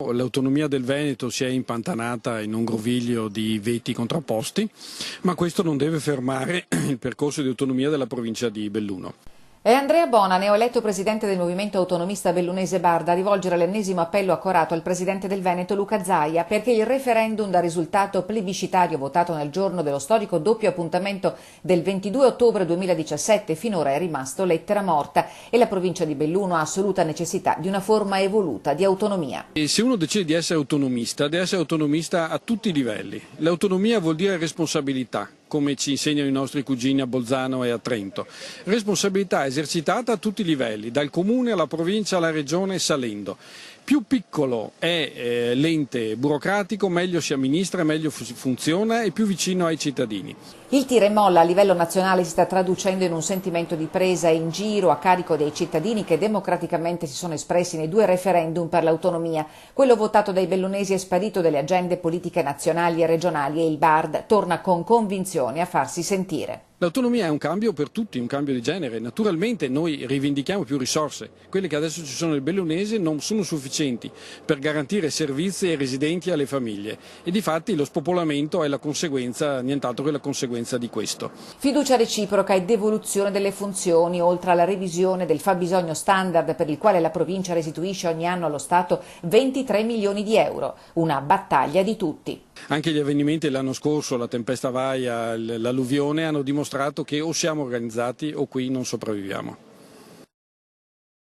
L'autonomia del Veneto si è impantanata in un groviglio di veti contrapposti, ma questo non deve fermare il percorso di autonomia della provincia di Belluno. È Andrea Bona, neoeletto presidente del movimento autonomista bellunese Bard, a rivolgere l'ennesimo appello accorato al presidente del Veneto Luca Zaia perché il referendum dal risultato plebiscitario votato nel giorno dello storico doppio appuntamento del 22 ottobre 2017 finora è rimasto lettera morta e la provincia di Belluno ha assoluta necessità di una forma evoluta di autonomia. E se uno decide di essere autonomista, deve essere autonomista a tutti i livelli. L'autonomia vuol dire responsabilità, come ci insegnano i nostri cugini a Bolzano e a Trento. Responsabilità esercitata a tutti i livelli, dal comune alla provincia alla regione salendo. Più piccolo è l'ente burocratico, meglio si amministra, meglio funziona e più vicino ai cittadini. Il tira e molla a livello nazionale si sta traducendo in un sentimento di presa in giro a carico dei cittadini che democraticamente si sono espressi nei due referendum per l'autonomia. Quello votato dai bellunesi è sparito dalle agende politiche nazionali e regionali e il Bard torna con convinzione a farsi sentire. L'autonomia è un cambio per tutti, un cambio di genere. Naturalmente noi rivendichiamo più risorse. Quelle che adesso ci sono nel Bellunese non sono sufficienti per garantire servizi ai residenti e alle famiglie e difatti lo spopolamento è la conseguenza, nient'altro che la conseguenza di questo. Fiducia reciproca e devoluzione delle funzioni, oltre alla revisione del fabbisogno standard per il quale la provincia restituisce ogni anno allo Stato 23 milioni di euro. Una battaglia di tutti. Anche gli avvenimenti dell'anno scorso, la tempesta Vaia, l'alluvione, hanno dimostrato che o siamo organizzati o qui non sopravviviamo.